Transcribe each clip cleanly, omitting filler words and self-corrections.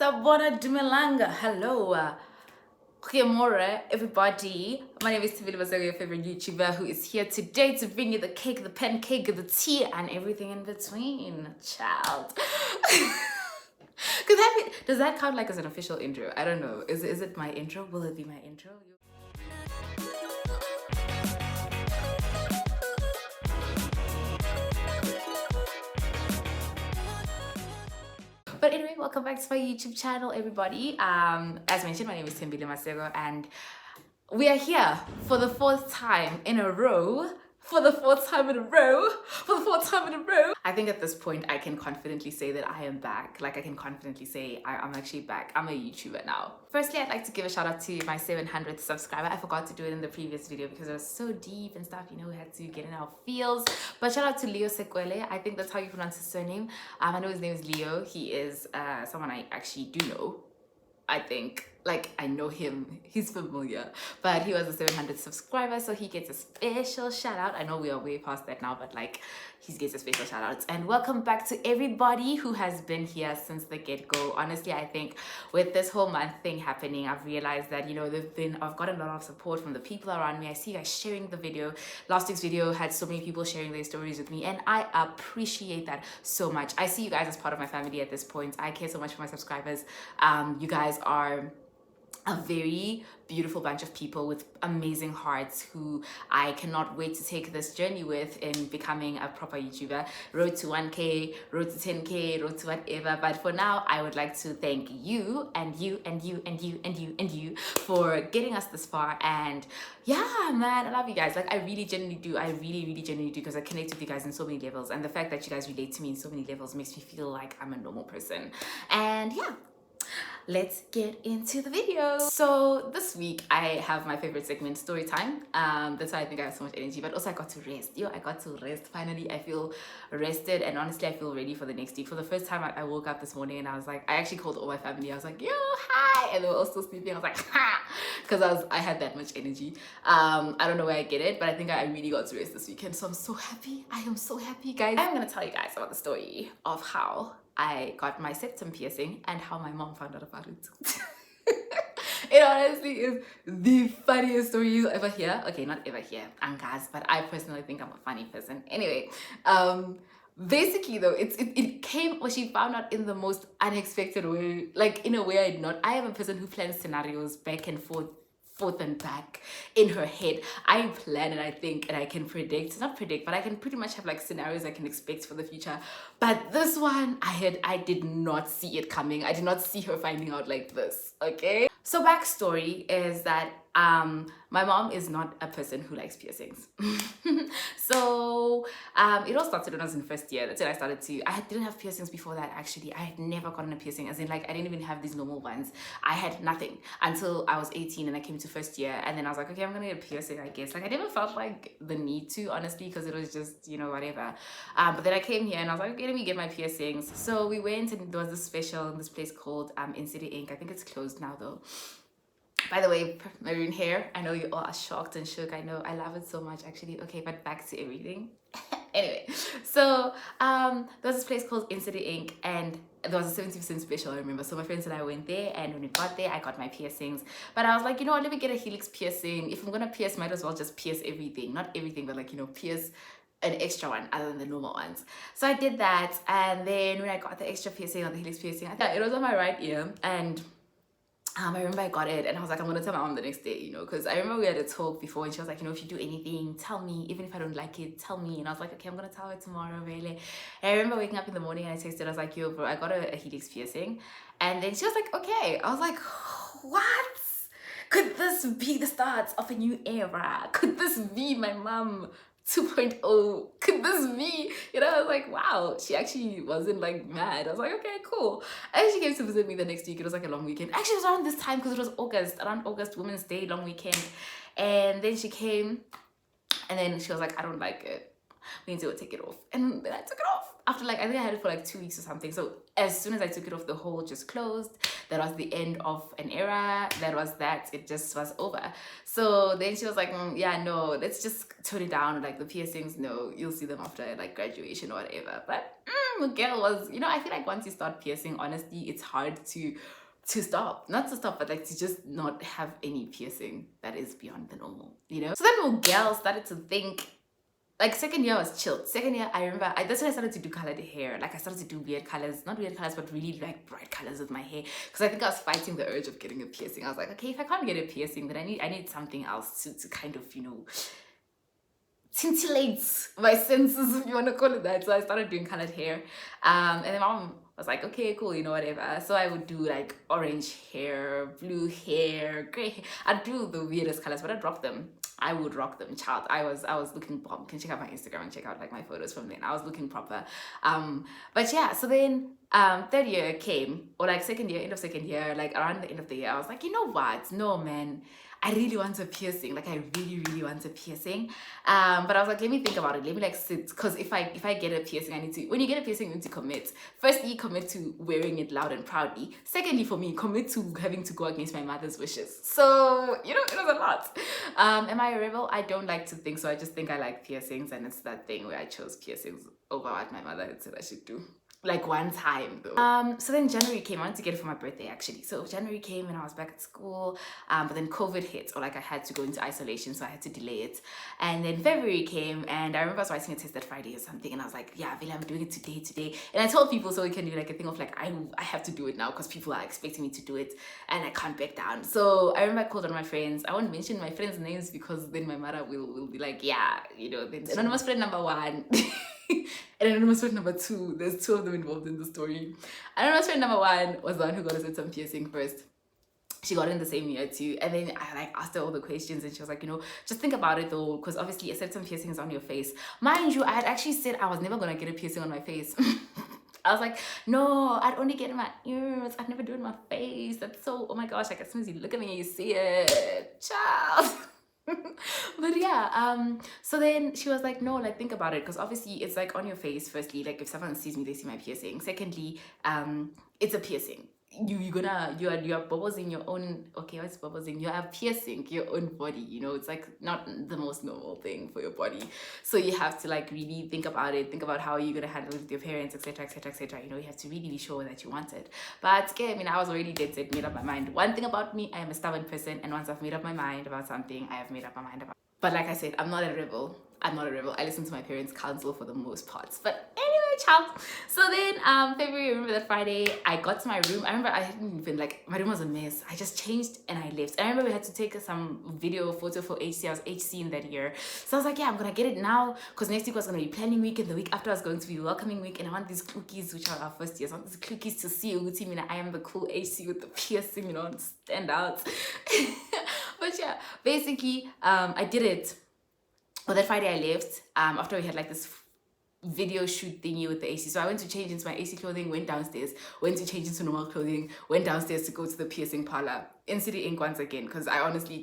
Sabona Dumelanga. Hello. Goeiemorgen, everybody. My name is Tavila Mazago, your favorite YouTuber, who is here today to bring you the cake, the pancake, the tea, and everything in between. Child. Does that count like as an official intro? I don't know. Is it my intro? Will it be my intro? But anyway, welcome back to my YouTube channel, everybody. As mentioned, my name is Tembile Masego, and we are here for the fourth time in a row. I think at this point, I can confidently say that I am back. Like, I can confidently say I'm actually back. I'm a YouTuber now. Firstly, I'd like to give a shout out to my 700th subscriber. I forgot to do it in the previous video because it was so deep and stuff, you know, we had to get in our feels. But shout out to Leo Sekwele. I think that's how you pronounce his surname. I know his name is Leo. He is someone I actually do know. I think, like, I know him, he's familiar, but he was a 700 subscriber, so he gets a special shout out. I know we are way past that now, but like, he gets a special shout out. And welcome back to everybody who has been here since the get-go. Honestly, I think with this whole month thing happening, I've realized that, you know, I've gotten a lot of support from the people around me. I see you guys sharing the video. Last week's video had so many people sharing their stories with me, and I appreciate that so much. I see you guys as part of my family at this point. I care so much for my subscribers. You guys are a very beautiful bunch of people with amazing hearts who I cannot wait to take this journey with in becoming a proper YouTuber. Road to 1K, road to 10K, road to whatever. But for now, I would like to thank you and you and you and you and you and you for getting us this far. And yeah, man, I love you guys. Like, I really genuinely do. I really genuinely do, because I connect with you guys in so many levels. And the fact that you guys relate to me in so many levels makes me feel like I'm a normal person. And yeah, let's get into the video. So this week I have my favorite segment, story time. That's why I think I have so much energy, but also I got to rest. I got to rest. Finally, I feel rested, and honestly, I feel ready for the next week. For the first time, I woke up this morning and I was like, I actually called all my family. I was like, yo, hi, and they were all still sleeping. I was like, ha, because I had that much energy. I don't know where I get it, but I think I really got to rest this weekend. So I'm so happy. I am so happy, guys. I'm gonna tell you guys about the story of how I got my septum piercing and how my mom found out about it. It honestly is the funniest story you'll ever hear. Okay, not ever hear, Angas, but I personally think I'm a funny person. Anyway, basically though, it came, or she found out in the most unexpected way, like in a way I am a person who plans scenarios back and forth and back in her head. I plan and I think and I can predict, not predict, but I can pretty much have like scenarios I can expect for the future. But this one, I did not see it coming. I did not see her finding out like this, okay? So backstory is that my mom is not a person who likes piercings. So it all started when I was in first year. That's when I didn't have piercings before that. Actually, I had never gotten a piercing, as in like I didn't even have these normal ones. I had nothing until I was 18 and I came to first year, and then I was like, okay, I'm gonna get a piercing, I guess. Like, I never felt like the need to, honestly, because it was just, you know, whatever. But then I came here and I was like, okay, let me get my piercings. So we went, and there was this special in this place called In City Ink. I think it's closed now though. By the way, maroon hair, I know you all are shocked and shook. I know, I love it so much actually. Okay, but back to everything. Anyway, so there was this place called In City Ink, and there was a 70% special, I remember. So my friends and I went there, and when we got there, I got my piercings. But I was like, you know what, let me get a helix piercing. If I'm gonna pierce, might as well just pierce everything. Not everything, but like, you know, pierce an extra one other than the normal ones. So I did that, and then when I got the extra piercing, or the helix piercing, I thought it was on my right ear, and I remember I got it and I was like, I'm gonna tell my mom the next day, you know, because I remember we had a talk before and she was like, you know, if you do anything, tell me. Even if I don't like it, tell me. And I was like, okay, I'm gonna tell her tomorrow, really. And I remember waking up in the morning and I texted, I was like, yo, bro, I got a helix piercing. And then she was like, okay. I was like, what? Could this be the start of a new era? Could this be my mom 2.0? Could this be, you know? I was like, wow, she actually wasn't like mad. I was like, okay, cool. And she came to visit me the next week. It was like a long weekend. Actually, it was around this time because it was around August, Women's Day, long weekend. And then she came, and then she was like, I don't like it. We need to go take it off. And then I took it off. After like, I think I had it for like 2 weeks or something. So as soon as I took it off, the hole just closed. That was the end of an era. That was that. It just was over. So then she was like, yeah, no, let's just tone it down. Like the piercings, no, you'll see them after like graduation or whatever. But Miguel was, you know, I feel like once you start piercing, honestly, it's hard to stop, not to stop, but like to just not have any piercing that is beyond the normal, you know. So then Miguel started to think, like second year was chilled. Second year, I remember that's when I started to do colored hair. Like I started to do weird colors, not weird colors, but really like bright colors with my hair. Because I think I was fighting the urge of getting a piercing. I was like, okay, if I can't get a piercing, then I need something else to kind of, you know, scintillates my senses, if you want to call it that. So I started doing colored hair. And then my mom was like, okay, cool, you know, whatever. So I would do like orange hair, blue hair, gray hair. I'd do the weirdest colors, but I'd rock them. I would rock them, child. I was looking bomb. You can check out my Instagram and check out like my photos from then. I was looking proper. But yeah, so then third year came, or like second year, end of second year, like around the end of the year, I was like, you know what? No, man. I really want a piercing. Like I really want a piercing. But I was like, let me think about it. Let me like sit, because if I get a piercing, I need to. When you get a piercing, you need to commit. Firstly, commit to wearing it loud and proudly. Secondly, for me, commit to having to go against my mother's wishes. So you know, it was a lot. Am I a rebel? I don't like to think so. I just think I like piercings, and it's that thing where I chose piercings over what my mother had said I should do. Like one time though. So then January came. I wanted to get it for my birthday actually. So January came and I was back at school. But then COVID hit, or like I had to go into isolation, so I had to delay it. And then February came, and I remember I was writing a test that Friday or something, and I was like, yeah, Villa, I'm doing it today. And I told people so we can do like a thing of like I have to do it now because people are expecting me to do it, and I can't back down. So I remember I called on my friends. I won't mention my friends' names because then my mother will be like, yeah, you know, then anonymous friend number 1. And anonymous friend number 2, there's 2 of them involved in the story. Anonymous friend number 1 was the one who got a septum piercing first. She got in the same year too. And then I like asked her all the questions, and she was like, you know, just think about it though, because obviously a septum piercing is on your face. Mind you, I had actually said I was never gonna get a piercing on my face. I was like, no, I'd only get it in my ears. I'd never do it in my face. That's so, oh my gosh, like as soon as you look at me and you see it, child. But yeah, so then she was like, no, like think about it, because obviously it's like on your face. Firstly, like if someone sees me, they see my piercing. Secondly, it's a piercing. You are bubbles in your own, okay, what's bubbles in? You are piercing your own body, you know. It's like not the most normal thing for your body, so you have to like really think about it, think about how you're gonna handle it with your parents, etc. You know, you have to really be sure that you want it. But yeah, I mean, I was already dead set, made up my mind. One thing about me, I am a stubborn person, and once I've made up my mind about something, I have made up my mind about. But like I said, I'm not a rebel. I listen to my parents' counsel for the most parts. But anyway, child. So then February, I remember that Friday, I got to my room. I remember I hadn't even, like, my room was a mess. I just changed and I left. I remember we had to take some photo for HC. I was HC in that year. So I was like, yeah, I'm gonna get it now, because next week was gonna be planning week, and the week after was going to be welcoming week, and I want these cookies, which are our first years. I want these cookies to see Uti, you know, I am the cool HC with the piercing, you know, and stand out. But yeah, basically, I did it. Well, that Friday I left after we had like this video shoot thingy with the AC. So I went to change into my AC clothing, went downstairs, went to change into normal clothing, went downstairs to go to the piercing parlor in City Ink once again, because I honestly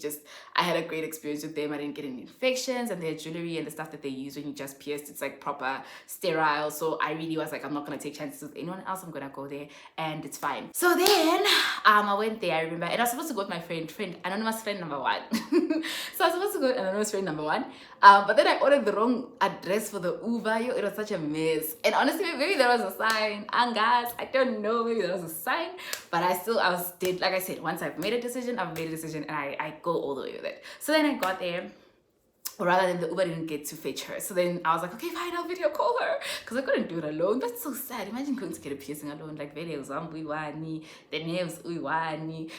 I had a great experience with them. I didn't get any infections, and their jewelry and the stuff that they use when you just pierced, it's like proper sterile. So I really was like, I'm not gonna take chances with anyone else. I'm gonna go there and it's fine. So then I went there, I remember, and I was supposed to go with my friend anonymous friend number 1. So I was supposed to go with anonymous friend number 1, but then I ordered the wrong address for the Uber. It was such a mess, and honestly maybe there was a sign, and guys, I don't know, maybe there was a sign, but I was dead. Like I said, once I've made a decision, and I go all the way with it. So then I got there, or rather than the Uber didn't get to fetch her. So then I was like, okay, fine, I'll video call her, because I couldn't do it alone. That's so sad. Imagine going to get a piercing alone. Like, the names Uiwani.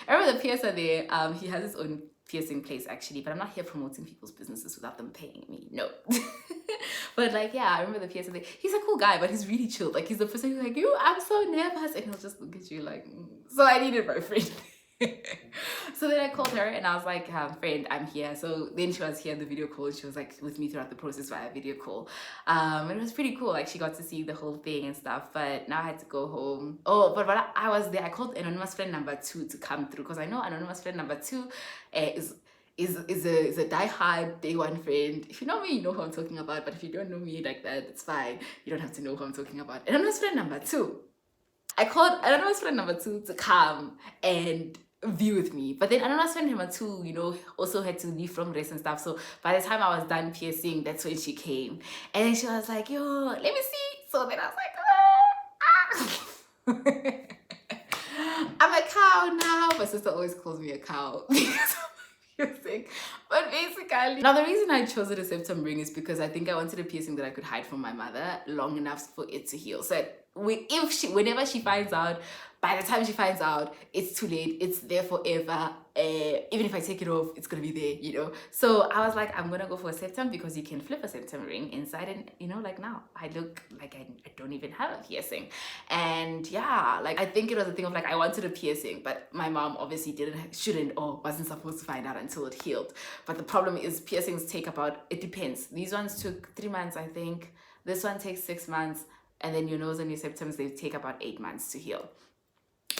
I remember the piercer there, he has his own piercing place actually, but I'm not here promoting people's businesses without them paying me, no. But like, yeah, I remember the piercer there. He's a cool guy, but he's really chill. Like, he's the person who's like, I'm so nervous, and he'll just look at you like, So I needed my friend. So then I called her and I was like, friend, I'm here. So then she was here in the video call. She was like with me throughout the process via video call. And it was pretty cool. Like, she got to see the whole thing and stuff. But now I had to go home. Oh, but while I was there, I called anonymous friend number 2 to come through, because I know anonymous friend number 2 is a die-hard day one friend. If you know me, you know who I'm talking about. But if you don't know me like that, it's fine. You don't have to know who I'm talking about. Anonymous friend number 2. I called anonymous friend number 2 to come and view with me, but then another friend number 2, you know, also had to leave from race and stuff. So by the time I was done piercing, that's when she came, and then she was like, yo, let me see. So then I was like, I'm a cow now. My sister always calls me a cow because of my piercing. But basically, now the reason I chose a septum ring is because I think I wanted a piercing that I could hide from my mother long enough for it to heal. So whenever she finds out, by the time she finds out, it's too late. It's there forever. Even if I take it off, it's gonna be there, you know. So I was like, I'm gonna go for a septum because you can flip a septum ring inside, and you know, like now I look like I don't even have a piercing. And yeah, like I think it was a thing of like I wanted a piercing, but my mom obviously shouldn't or wasn't supposed to find out until it healed. But the problem is piercings take about, it depends. These ones took 3 months, I think. This one takes 6 months, and then your nose and your septums, they take about 8 months to heal.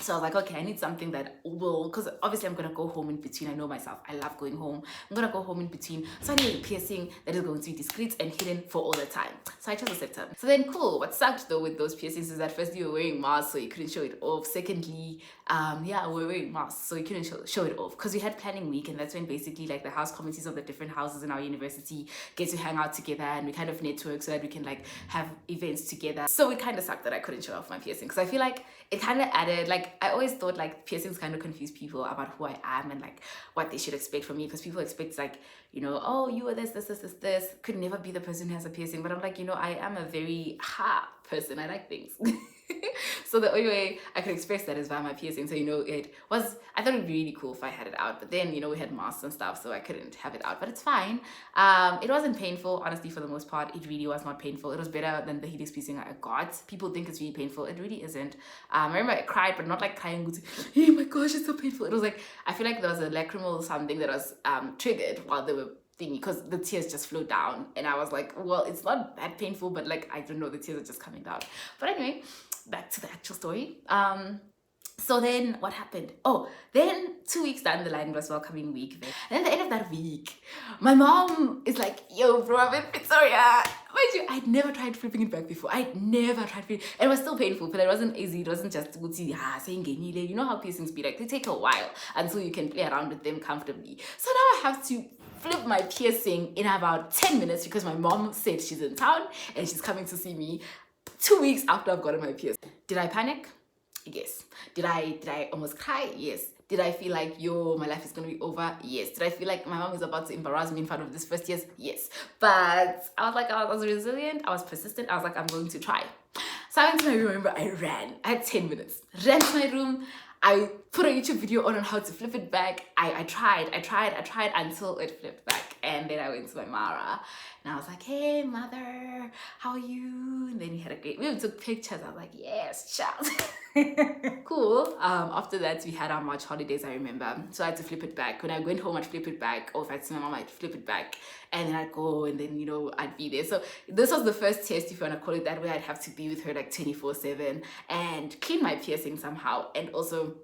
So I was like, okay, I need something that will, because obviously I'm gonna go home in between. I know myself, I love going home. I'm gonna go home in between. So I need a piercing that is going to be discreet and hidden for all the time. So I chose a septum. So then cool, what sucked though with those piercings is that firstly you were wearing masks, so you couldn't show it off. Secondly, yeah, we were wearing masks, so you couldn't show it off. Because we had planning week, and that's when basically like the house committees of the different houses in our university get to hang out together, and we kind of network so that we can like have events together. So it kind of sucked that I couldn't show off my piercing, because I feel like it kind of added, like I always thought like piercings kind of confuse people about who I am and like what they should expect from me, because people expect like, you know, oh, you are this, could never be the person who has a piercing. But I'm like, you know, I am a very person. I like things. So the only way I could express that is via my piercing. So, you know, I thought it'd be really cool if I had it out, but then, you know, we had masks and stuff, so I couldn't have it out, but it's fine. It wasn't painful, honestly, for the most part. It really was not painful. It was better than the helix piercing I got. People think it's really painful. It really isn't. I remember I cried, but not like crying, oh my gosh, it's so painful. It was like, I feel like there was a lacrimal something that was triggered while they were thingy, because the tears just flowed down, and I was like, well, it's not that painful, but like, I don't know, the tears are just coming down. But anyway, back to the actual story. So then what happened? Oh, then 2 weeks down the line was welcoming week. And then at the end of that week, my mom is like, yo, bro, I'm in Victoria. Mind you, I'd never tried flipping it back before. I'd never tried flipping. And it was still painful, but it wasn't easy. It wasn't just saying, you know how piercings be like, they take a while until you can play around with them comfortably. So now I have to flip my piercing in about 10 minutes because my mom said she's in town and she's coming to see me 2 weeks after I've gotten my piercing. Did I panic? Yes. Did I almost cry? Yes. Did I feel like, yo, my life is gonna be over? Yes. Did I feel like my mom is about to embarrass me in front of this first years? Yes. But I was like, I was resilient, I was persistent, I was like, I'm going to try. So I went to my room, remember, I ran. I had 10 minutes. Ran to my room. I put a YouTube video on how to flip it back. I tried until it flipped back. And then I went to my Mara and I was like, hey, mother, how are you? And then we took pictures. I was like, yes, child. Cool. After that, we had our March holidays, I remember. So I had to flip it back. When I went home, I'd flip it back. Or if I'd see my mom, I'd flip it back. And then I'd go and then, you know, I'd be there. So this was the first test, if you want to call it that, where I'd have to be with her like 24/7 and clean my piercing somehow. And also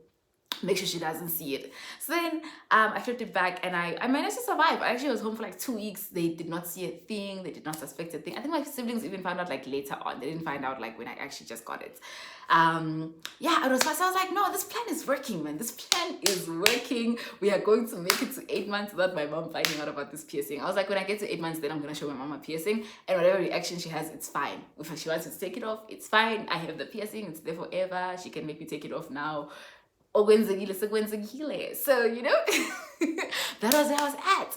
make sure she doesn't see it. So then I flipped it back and I managed to survive. I actually was home for like 2 weeks. They did not see a thing. They did not suspect a thing. I think my siblings even found out like later on. They didn't find out like when I actually just got it. Yeah, it was fast. So I was like, no, this plan is working, man. This plan is working. We are going to make it to 8 months without my mom finding out about this piercing. I was like, when I get to 8 months, then I'm going to show my mom a piercing, and whatever reaction she has, it's fine. If she wants to take it off, it's fine. I have the piercing. It's there forever. She can make me take it off now. So, you know, that was where I was at.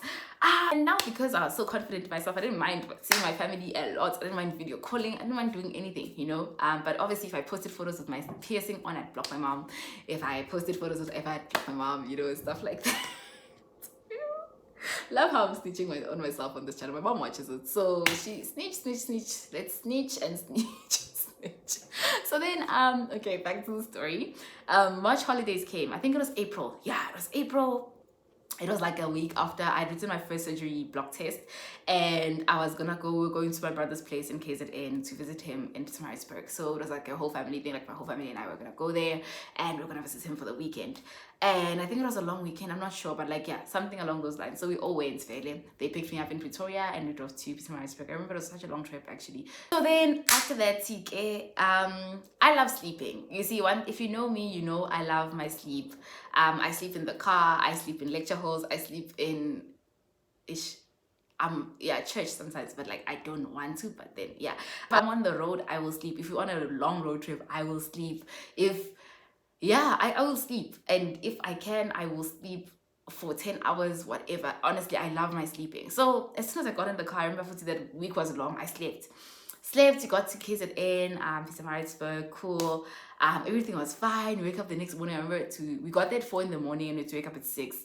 And now, because I was so confident in myself, I didn't mind seeing my family a lot. I didn't mind video calling. I didn't mind doing anything, you know. But obviously, if I posted photos with my piercing on, I'd block my mom. If I posted photos with Eva, I'd block my mom, you know, stuff like that. Love how I'm snitching on myself on this channel. My mom watches it. So she snitch. Let's snitch and snitch. So then okay, back to the story. March holidays came. I think it was April. Yeah, it was April. It was like a week after I'd written my first surgery block test, and I was gonna go going to my brother's place in KZN to visit him in Pietermaritzburg. So it was like a whole family thing. Like my whole family and I were gonna go there, and we were gonna visit him for the weekend. And I think it was a long weekend, I'm not sure, but like, yeah, something along those lines. So we all went fairly. They picked me up in Pretoria and we drove to Pietermaritzburg. I remember it was such a long trip actually. So then after that, I love sleeping. You see, if you know me, you know I love my sleep. I sleep in the car, I sleep in lecture halls, I sleep in yeah, church sometimes, but like I don't want to. But then yeah, if I'm on the road, I will sleep. If you're on a long road trip, I will sleep. I will sleep. And if I can, I will sleep for 10 hours, whatever. Honestly, I love my sleeping. So as soon as I got in the car, I remember that week was long, I slept, got to KZN, Pietermaritzburg, cool. Everything was fine. We wake up the next morning. I remember we got there at 4 in the morning and we had to wake up at 6.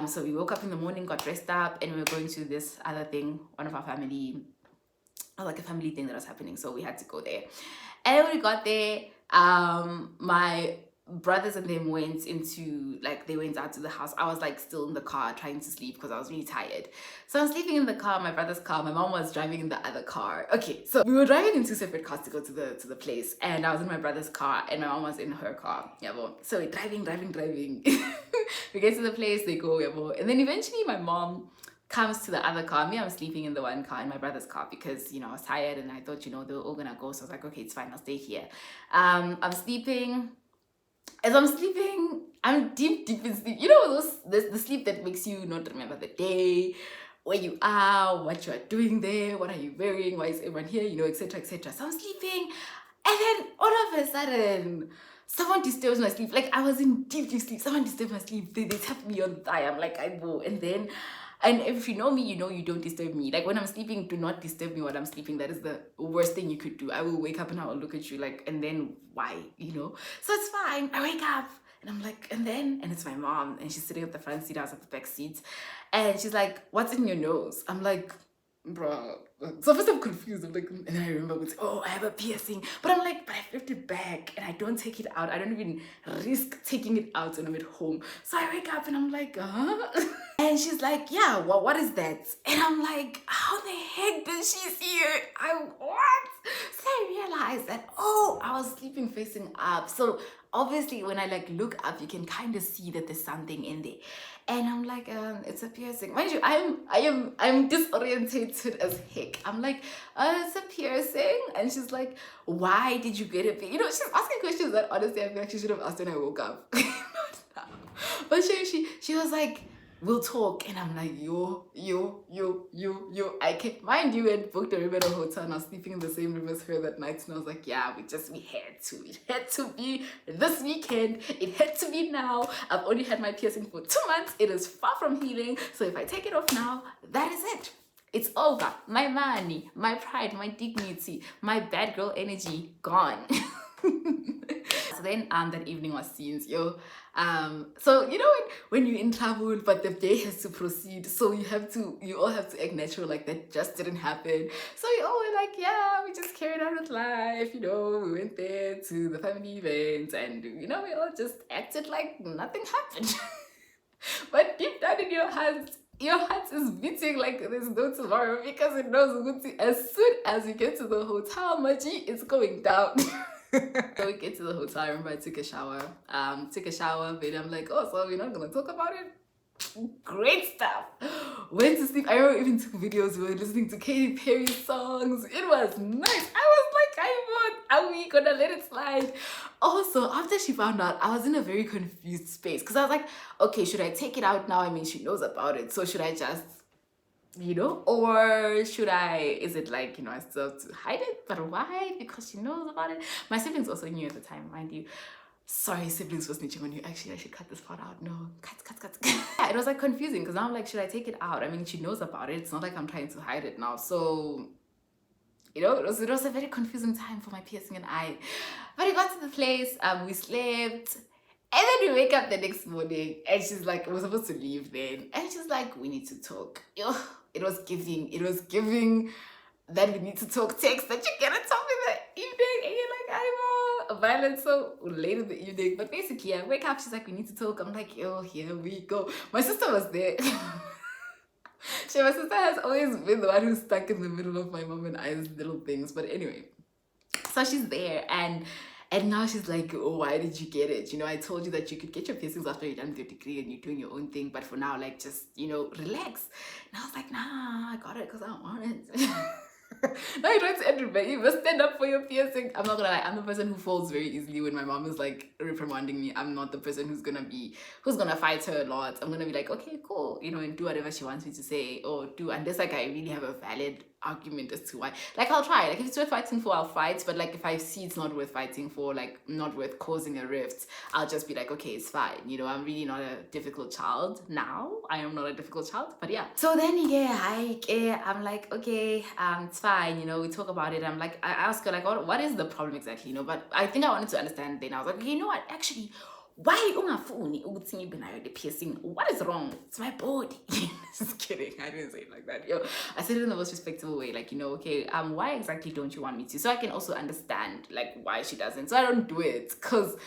So we woke up in the morning, got dressed up, and we were going to this other thing, one of our family, like a family thing that was happening. So we had to go there. And when we got there, my brothers and them went they went out to the house. I was like still in the car trying to sleep because I was really tired. So I'm sleeping in the car, my brother's car. My mom was driving in the other car. Okay, so we were driving in 2 separate cars to go to the place, and I was in my brother's car and my mom was in her car. Yeah, well, so we're driving. We get to the place, they go, yeah, well, and then eventually my mom comes to the other car. Me, I'm sleeping in the one car, in my brother's car, because I was tired and I thought they were all gonna go. So I was like, okay, it's fine, I'll stay here. I'm sleeping. As I'm sleeping, I'm deep in sleep. The sleep that makes you not remember the day, where you are, what you are doing there, what are you wearing, why is everyone here, etc, etc. So I'm sleeping, and then all of a sudden, someone disturbs my sleep. Like, I was in deep sleep, someone disturbed my sleep. They tapped me on the thigh. I'm like, I go, and if you know me, you don't disturb me. Like, when I'm sleeping, do not disturb me while I'm sleeping. That is the worst thing you could do. I will wake up and I will look at you like, and then why, So it's fine. I wake up and I'm like, and it's my mom, and she's sitting at the front seat, I was at the back seat, and she's like, what's in your nose? I'm like, bro. So first I'm confused. I'm like, and then I remember, oh, I have a piercing. But I'm like, but I've left it back and I don't take it out. I don't even risk taking it out when I'm at home. So I wake up and I'm like, And she's like, yeah, what is that? And I'm like, how the heck did she see it? What? So I realized that, I was sleeping facing up. So obviously when I look up, you can kind of see that there's something in there. And I'm like, it's a piercing. Mind you, I'm disorientated as heck. I'm like, it's a piercing. And she's like, why did you get it? She's asking questions that honestly I feel like she should have asked when I woke up. But she was like, we'll talk. And I'm like, yo. I can't, mind you, and booked a room at a hotel, and I was sleeping in the same room as her that night. And I was like, yeah, we had to. It had to be this weekend. It had to be now. I've only had my piercing for 2 months. It is far from healing. So if I take it off now, that is it. It's over. My money, my pride, my dignity, my bad girl energy, gone. So then that evening was scenes, so when you're in trouble but the day has to proceed, so you all have to act natural, like that just didn't happen. So we all were like, yeah, we just carried on with life, we went there to the family events, and we all just acted like nothing happened. But deep down in your heart is beating like there's no tomorrow, because it knows as soon as you get to the hotel, Maji, it's going down. So we get to the hotel. I remember I took a shower, but I'm like, so we're not gonna talk about it. Great stuff. Went to sleep. I remember even took videos. We were listening to Katy Perry songs. It was nice. I was like, are we gonna let it slide? Also, after she found out, I was in a very confused space, because I was like, okay, should I take it out now? I mean, she knows about it, so should I just, or should is it like, I still have to hide it? But why? Because she knows about it. My siblings also knew at the time, mind you. Sorry, siblings for snitching on you. Actually, I should cut this part out. No, cut. Yeah, it was like confusing, because now I'm like, should I take it out? I mean, she knows about it. It's not like I'm trying to hide it now. So, it was a very confusing time for my piercing and I. But we got to the place, we slept. And then we wake up the next morning, and she's like, we're supposed to leave then. And she's like, we need to talk. It was giving that we need to talk text that you get at some in the evening, and you're like, I'm violent, so late in the evening. But basically, I wake up, she's like, we need to talk. I'm like, here we go. My sister was there. My sister has always been the one who's stuck in the middle of my mom and I's little things. But anyway, so she's there, and now she's like, why did you get it? I told you that you could get your piercings after you're done with your degree and you're doing your own thing. But for now, just, relax. And I was like, nah, I got it because I want it. Now you're trying to end it, you must stand up for your piercing. I'm not gonna lie, I'm the person who falls very easily when my mom is like reprimanding me. I'm not the person who's gonna fight her a lot. I'm gonna be like, okay, cool, you know, and do whatever she wants me to say or do, unless like I really have a valid argument as to why. Like I'll try. Like if it's worth fighting for, I'll fight. But like if I see it's not worth fighting for, like not worth causing a rift, I'll just be like, okay, it's fine. You know, I'm really not a difficult child now. I am not a difficult child, but yeah. So then I'm like, okay, it's fine. You know, we talk about it. I'm like, I ask her like, what is the problem exactly? You know, but I think I wanted to understand. Then I was like, okay, you know what? Actually, why ungafuni ukuthi ngibe nayo the piercing? What is wrong? It's my body. Just kidding. I didn't say it like that. Yo, I said it in the most respectful way. Like, you know, okay, why exactly don't you want me to? So I can also understand like why she doesn't. So I don't do it because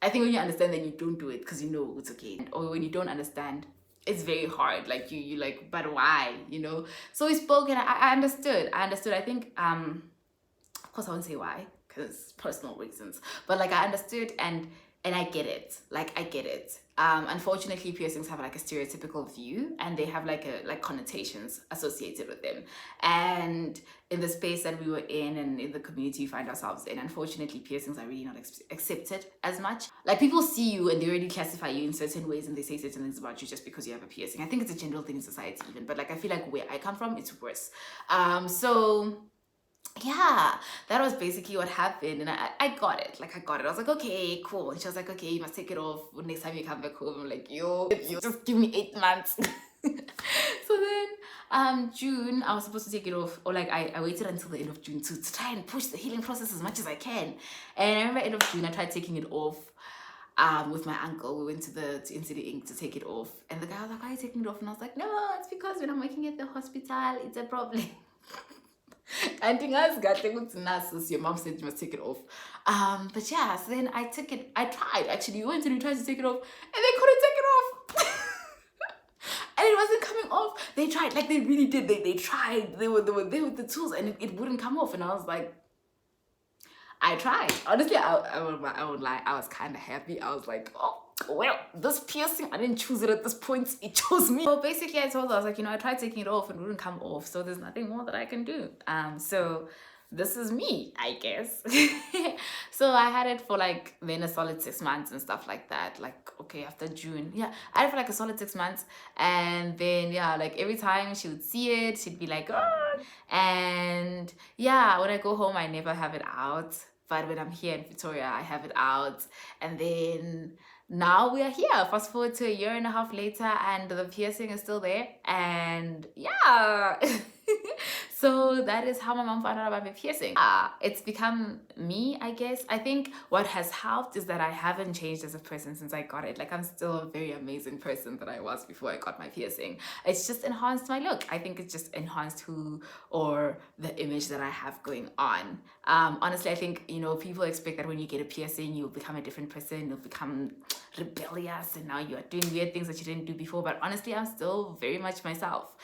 I think when you understand, then you don't do it because you know it's okay. Or when you don't understand, it's very hard. Like you like, but why? You know. So we spoke and I understood. I think of course I won't say why because personal reasons. But like I understood and I get it. Like I get it. Unfortunately, piercings have like a stereotypical view, and they have like connotations associated with them. And in the space that we were in, and in the community we find ourselves in, unfortunately, piercings are really not accepted as much. Like people see you and they already classify you in certain ways, and they say certain things about you just because you have a piercing. I think it's a general thing in society, even. But like I feel like where I come from, it's worse. So yeah, that was basically what happened, and I got it. Like I got it. I was like, okay, cool. And she was like, okay, you must take it off next time you come back home. I'm like, yo, just give me 8 months. So then June, I was supposed to take it off, or like I waited until the end of June to try and push the healing process as much as I can. And I remember end of June I tried taking it off with my uncle. We went to NCD Inc. to take it off, and the guy was like, why are you taking it off? And I was like, no, it's because when I'm working at the hospital, it's a problem. And thing else got your mom said you must take it off. But yeah, so then I took it. I tried actually. We went and we tried to take it off, and they couldn't take it off. And it wasn't coming off. They tried, like they really did. They tried. They were there with the tools, and it wouldn't come off. And I was like, I tried. Honestly, I would lie. I was kind of happy. I was like, oh, well, this piercing, I didn't choose it at this point. It chose me. So basically, I told her, I was like, you know, I tried taking it off and it wouldn't come off. So there's nothing more that I can do. So this is me, I guess. So I had it for like then a solid 6 months and stuff like that. Like, okay, after June, yeah, I had it for like a solid 6 months. And then, yeah, like every time she would see it, she'd be like, oh. And yeah, when I go home, I never have it out. But when I'm here in Victoria, I have it out. And then now we are here. Fast forward to a year and a half later, and the piercing is still there. And yeah. So that is how my mom found out about my piercing. It's become me, I guess. I think what has helped is that I haven't changed as a person since I got it. Like I'm still a very amazing person that I was before I got my piercing. It's just enhanced my look. I think it's just enhanced who or the image that I have going on. Honestly, I think, you know, people expect that when you get a piercing, you'll become a different person, you'll become rebellious, and now you are doing weird things that you didn't do before. But honestly, I'm still very much myself.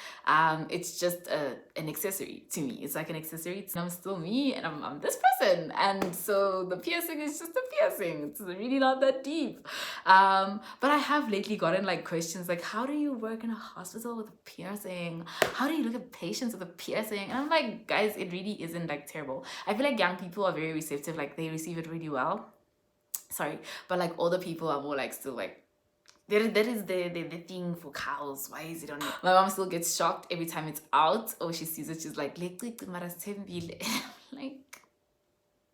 It's just an accessory to me. It's like an accessory. I'm still me, and I'm this person. And so the piercing is just a piercing. It's really not that deep. But I have lately gotten like questions like, how do you work in a hospital with a piercing? How do you look at patients with a piercing? And I'm like, guys, it really isn't like terrible. I feel like young people are very receptive. Like they receive it really well. Sorry, but like older people are more like still like, that is the thing for cows. Why is it on it? My mom still gets shocked every time it's out or she sees it. She's like, like,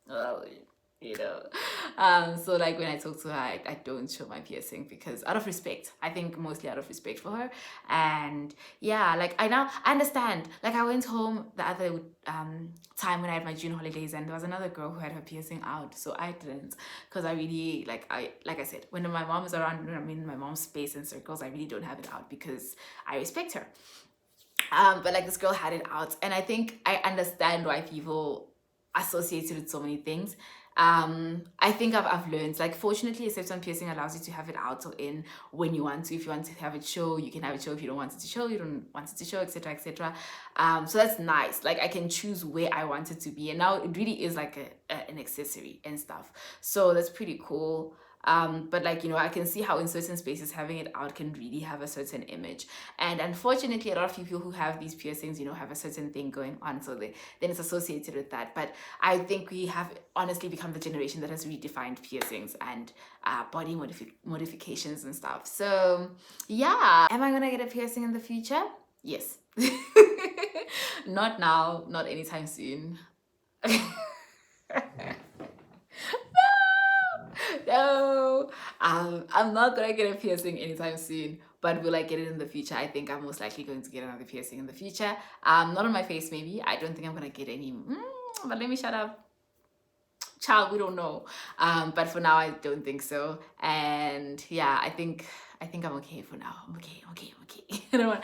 oh, you know. So like when I talk to her, I don't show my piercing because out of respect. I think mostly out of respect for her. And yeah, like I understand. Like I went home the other time when I had my June holidays, and there was another girl who had her piercing out, so I didn't, because I really like I said, when my mom is around, when I'm in my mom's space and circles, I really don't have it out because I respect her. But like this girl had it out, and I think I understand why people associate it with so many things. I think I've learned, like, fortunately a septum piercing allows you to have it out or in when you want to. If you want to have it show, you can have it show. If you don't want it to show, you don't want it to show, etc, etc. So that's nice. Like I can choose where I want it to be, and now it really is like an accessory and stuff. So that's pretty cool. But like, you know, I can see how in certain spaces having it out can really have a certain image. And unfortunately, a lot of people who have these piercings, you know, have a certain thing going on, so then it's associated with that. But I think we have honestly become the generation that has redefined piercings and body modifications and stuff. So yeah, am I gonna get a piercing in the future? Yes. Not now, not anytime soon. No, I'm not gonna get a piercing anytime soon, but will I get it in the future? I think I'm most likely going to get another piercing in the future. Not on my face, maybe. I don't think I'm gonna get any. But let me shut up. Child, we don't know. But for now, I don't think so. And yeah, I think I'm okay for now. I'm okay. I don't want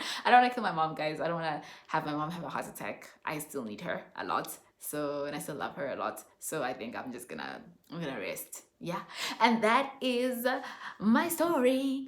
to kill my mom, guys. I don't want to have my mom have a heart attack. I still need her a lot. So, and I still love her a lot. So I think I'm gonna rest. Yeah. And that is my story.